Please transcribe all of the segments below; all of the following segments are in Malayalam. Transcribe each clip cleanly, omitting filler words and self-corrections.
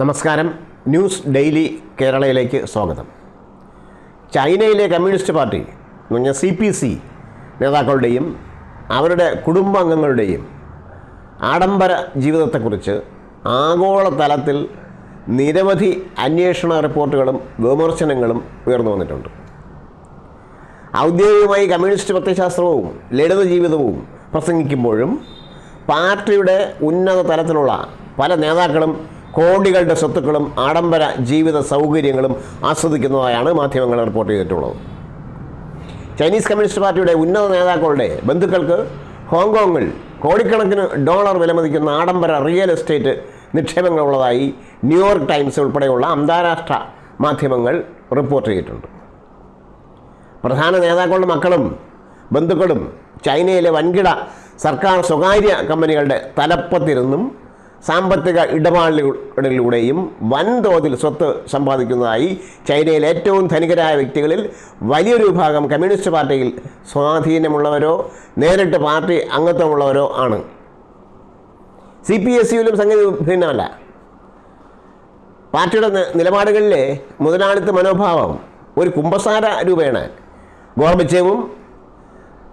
നമസ്കാരം. ന്യൂസ് ഡെയിലി കേരളയിലേക്ക് സ്വാഗതം. ചൈനയിലെ കമ്മ്യൂണിസ്റ്റ് പാർട്ടി എന്ന് പറഞ്ഞാൽ CPC നേതാക്കളുടെയും അവരുടെ കുടുംബാംഗങ്ങളുടെയും ആഡംബര ജീവിതത്തെക്കുറിച്ച് ആഗോളതലത്തിൽ നിരവധി അന്വേഷണ റിപ്പോർട്ടുകളും വിമർശനങ്ങളും ഉയർന്നു വന്നിട്ടുണ്ട്. ഔദ്യോഗികമായി കമ്മ്യൂണിസ്റ്റ് പ്രത്യയശാസ്ത്രവും ലളിത ജീവിതവും പ്രസംഗിക്കുമ്പോഴും പാർട്ടിയുടെ ഉന്നത തലത്തിലുള്ള പല നേതാക്കളും കോടികളുടെ സ്വത്തുക്കളും ആഡംബര ജീവിത സൗകര്യങ്ങളും ആസ്വദിക്കുന്നതായാണ് മാധ്യമങ്ങൾ റിപ്പോർട്ട് ചെയ്തിട്ടുള്ളത്. ചൈനീസ് കമ്മ്യൂണിസ്റ്റ് പാർട്ടിയുടെ ഉന്നത നേതാക്കളുടെ ബന്ധുക്കൾക്ക് ഹോങ്കോങ്ങിൽ കോടിക്കണക്കിന് ഡോളർ വിലമതിക്കുന്ന ആഡംബര റിയൽ എസ്റ്റേറ്റ് നിക്ഷേപങ്ങളുള്ളതായി ന്യൂയോർക്ക് ടൈംസ് ഉൾപ്പെടെയുള്ള അന്താരാഷ്ട്ര മാധ്യമങ്ങൾ റിപ്പോർട്ട് ചെയ്തിട്ടുണ്ട്. പ്രധാന നേതാക്കളുടെ മക്കളും ബന്ധുക്കളും ചൈനയിലെ വൻകിട സർക്കാർ സ്വകാര്യ കമ്പനികളുടെ തലപ്പത്തിരുന്നും സാമ്പത്തിക ഇടപാടുകളിലൂടെയും വൻതോതിൽ സ്വത്ത് സമ്പാദിക്കുന്നതായി ചൈനയിലെ ഏറ്റവും ധനികരായ വ്യക്തികളിൽ വലിയൊരു വിഭാഗം കമ്മ്യൂണിസ്റ്റ് പാർട്ടിയിൽ സ്വാധീനമുള്ളവരോ നേരിട്ട് പാർട്ടി അംഗത്വമുള്ളവരോ ആണ്. CPSUവിലും സംഗതി ഭിന്നമല്ല. പാർട്ടിയുടെ നിലപാടുകളിലെ മുതലാളിത്ത മനോഭാവം ഒരു കുമ്പസാര രൂപേണ ഗോർബച്ചേവും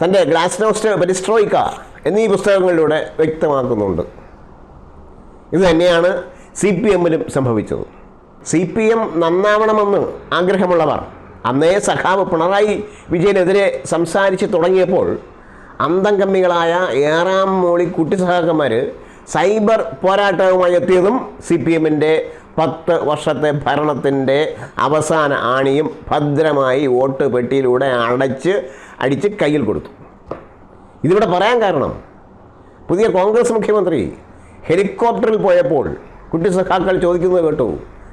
തൻ്റെ ഗ്ലാസ്നോസ്റ്റ് പെരിസ്ട്രോയിക്ക എന്നീ പുസ്തകങ്ങളിലൂടെ വ്യക്തമാക്കുന്നുണ്ട്. ഇതുതന്നെയാണ് CPMലും സംഭവിച്ചത്. CPM നന്നാവണമെന്ന് ആഗ്രഹമുള്ളവർ അന്നേ സഖാവ് പിണറായി വിജയനെതിരെ സംസാരിച്ച് തുടങ്ങിയപ്പോൾ അന്തം കമ്മികളായ ഏറാം മോളി കുട്ടി സഹാക്കന്മാർ സൈബർ പോരാട്ടവുമായി എത്തിയതും CPMൻ്റെ 10 വർഷത്തെ ഭരണത്തിൻ്റെ അവസാന ആണിയും ഭദ്രമായി വോട്ട് പെട്ടിയിലൂടെ അടിച്ച് കയ്യിൽ കൊടുത്തു. ഇതിവിടെ പറയാൻ കാരണം പുതിയ കോൺഗ്രസ് മുഖ്യമന്ത്രി ഹെലികോപ്റ്ററിൽ പോയപ്പോൾ കുട്ടി സഖാക്കൾ ചോദിക്കുന്നത് കേട്ടു,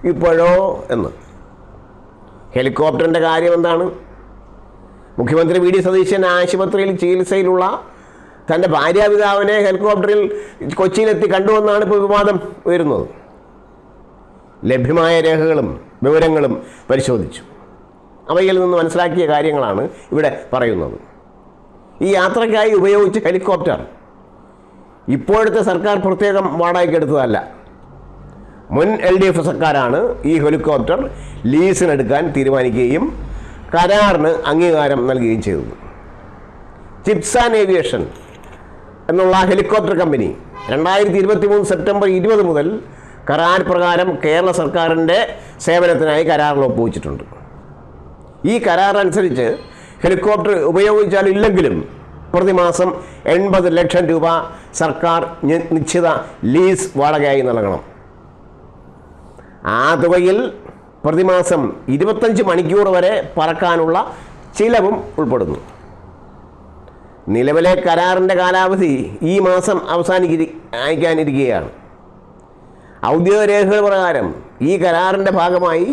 ഇപ്പോഴോ എന്ന്. ഹെലികോപ്റ്ററിൻ്റെ കാര്യം എന്താണ്? മുഖ്യമന്ത്രി VD സതീശൻ ആശുപത്രിയിൽ ചികിത്സയിലുള്ള തൻ്റെ ഭാര്യാപിതാവിനെ ഹെലികോപ്റ്ററിൽ കൊച്ചിയിലെത്തി കണ്ടുവെന്നാണ് ഇപ്പോൾ വിവാദം ഉയരുന്നത്. ലഭ്യമായ രേഖകളും വിവരങ്ങളും പരിശോധിച്ചു. അവയിൽ നിന്ന് മനസ്സിലാക്കിയ കാര്യങ്ങളാണ് ഇവിടെ പറയുന്നത്. ഈ യാത്രയ്ക്കായി ഉപയോഗിച്ച ഹെലികോപ്റ്റർ ഇപ്പോഴത്തെ സർക്കാർ പ്രത്യേകം വാടകയ്ക്കെടുത്തതല്ല. മുൻ LDF സർക്കാരാണ് ഈ ഹെലികോപ്റ്റർ ലീസിനെടുക്കാൻ തീരുമാനിക്കുകയും കരാറിന് അംഗീകാരം നൽകുകയും ചെയ്തത്. ചിപ്സാൻ ഏവിയേഷൻ എന്നുള്ള ഹെലികോപ്റ്റർ കമ്പനി 2023 സെപ്റ്റംബർ 20 മുതൽ കരാർ പ്രകാരം കേരള സർക്കാരിൻ്റെ സേവനത്തിനായി കരാറിൽ ഒപ്പുവെച്ചിട്ടുണ്ട്. ഈ കരാർ അനുസരിച്ച് ഹെലികോപ്റ്റർ ഉപയോഗിച്ചാലില്ലെങ്കിലും പ്രതിമാസം 80 ലക്ഷം രൂപ സർക്കാർ നിശ്ചിത ലീസ് വാടകയായി നൽകണം. ആ തുകയിൽ പ്രതിമാസം 25 മണിക്കൂർ വരെ പറക്കാനുള്ള ചിലവും ഉൾപ്പെടുന്നു. നിലവിലെ കരാറിൻ്റെ കാലാവധി ഈ മാസം അവസാനിക്കാനിരിക്കുകയാണ്. ഔദ്യോഗിക രേഖകൾ പ്രകാരം ഈ കരാറിൻ്റെ ഭാഗമായി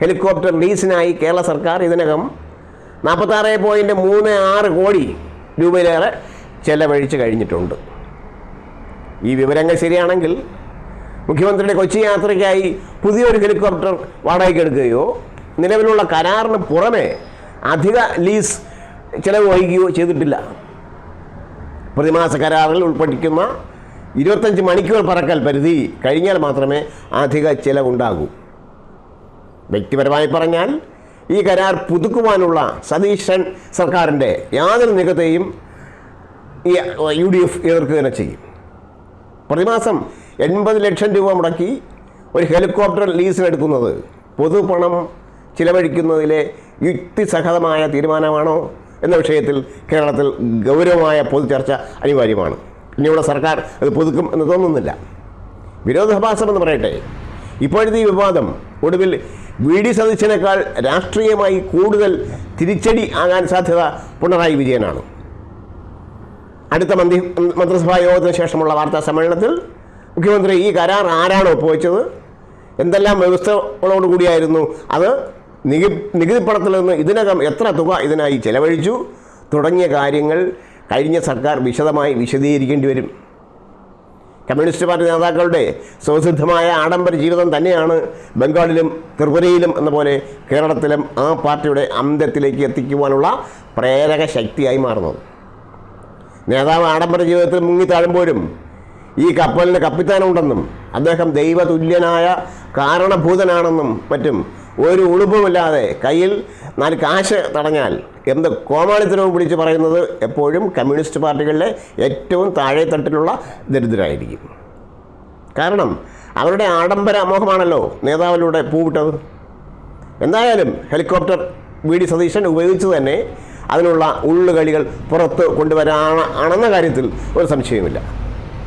ഹെലികോപ്റ്റർ ലീസിനായി കേരള സർക്കാർ ഇതിനകം 46.36 കോടി രൂപയിലേറെ ചെലവഴിച്ച് കഴിഞ്ഞിട്ടുണ്ട്. ഈ വിവരങ്ങൾ ശരിയാണെങ്കിൽ മുഖ്യമന്ത്രിയുടെ കൊച്ചി യാത്രയ്ക്കായി പുതിയൊരു ഹെലികോപ്റ്റർ വാടകയ്ക്കെടുക്കുകയോ നിലവിലുള്ള കരാറിന് പുറമെ അധിക ലീസ് ചെലവ് വഹിക്കുകയോ ചെയ്തിട്ടില്ല. പ്രതിമാസ കരാറിൽ ഉൾപ്പെട്ടിരിക്കുന്ന 25 മണിക്കൂർ പറക്കൽ പരിധി കഴിഞ്ഞാൽ മാത്രമേ അധിക ചെലവുണ്ടാകൂ. വ്യക്തിപരമായി പറഞ്ഞാൽ ഈ കരാർ പുതുക്കുവാനുള്ള സതീശൻ സർക്കാരിൻ്റെ യാതൊരു നീക്കത്തെയും ഈ UDF എതിർക്കുക തന്നെ ചെയ്യും. പ്രതിമാസം 80 ലക്ഷം രൂപ മുടക്കി ഒരു ഹെലികോപ്റ്റർ ലീസിനെടുക്കുന്നത് പൊതുപണം ചിലവഴിക്കുന്നതിലെ യുക്തിസഹതമായ തീരുമാനമാണോ എന്ന വിഷയത്തിൽ കേരളത്തിൽ ഗൗരവമായ പൊതുചർച്ച അനിവാര്യമാണ്. ഇനിയുള്ള സർക്കാർ അത് പുതുക്കും എന്ന് തോന്നുന്നില്ല. വിരോധാഭാസമെന്ന് പറയട്ടെ, ഇപ്പോഴത്തെ ഈ വിവാദം ഒടുവിൽ VD സതീശനേക്കാൾ രാഷ്ട്രീയമായി കൂടുതൽ തിരിച്ചടി ആകാൻ സാധ്യത പിണറായി വിജയനാണ്. അടുത്ത മന്ത്രിസഭാ യോഗത്തിന് ശേഷമുള്ള വാർത്താ സമ്മേളനത്തിൽ മുഖ്യമന്ത്രി ഈ കരാർ ആരാണ് ഒപ്പുവെച്ചത്, എന്തെല്ലാം വ്യവസ്ഥകളോടുകൂടിയായിരുന്നു അത്, നികുതി പണത്തിൽ നിന്ന് ഇതിനകം എത്ര തുക ഇതിനായി ചെലവഴിച്ചു തുടങ്ങിയ കാര്യങ്ങൾ കഴിഞ്ഞ സർക്കാർ വിശദമായി വിശദീകരിക്കേണ്ടി വരും. കമ്മ്യൂണിസ്റ്റ് പാർട്ടി നേതാക്കളുടെ സ്വസിദ്ധമായ ആഡംബര ജീവിതം തന്നെയാണ് ബംഗാളിലും ത്രിപുരയിലും എന്ന പോലെ കേരളത്തിലും ആ പാർട്ടിയുടെ അന്ത്യത്തിലേക്ക് എത്തിക്കുവാനുള്ള പ്രേരക ശക്തിയായി മാറുന്നത്. നേതാവ് ആഡംബര ജീവിതത്തിൽ മുങ്ങിത്താഴുമ്പോഴും ഈ കപ്പലിന് കപ്പിത്താനുണ്ടെന്നും അദ്ദേഹം ദൈവതുല്യനായ കാരണഭൂതനാണെന്നും മറ്റും ഒരു ഉളുപ്പുമില്ലാതെ കയ്യിൽ 4 കാശ് തടഞ്ഞാൽ എന്ത് കോമാളിത്തരവും വിളിച്ച് പറയുന്നത് എപ്പോഴും കമ്മ്യൂണിസ്റ്റ് പാർട്ടികളിലെ ഏറ്റവും താഴെത്തട്ടിലുള്ള ദരിദ്രരായിരിക്കും. കാരണം അവരുടെ ആഡംബര മോഹമാണല്ലോ നേതാവിലൂടെ പൂവിട്ടത്. എന്തായാലും ഹെലികോപ്റ്റർ വി ഡി സതീശൻ ഉപയോഗിച്ച് തന്നെ അതിനുള്ള ഉള്ളുകളികൾ പുറത്ത് കൊണ്ടുവരാണെന്ന കാര്യത്തിൽ ഒരു സംശയവുമില്ല.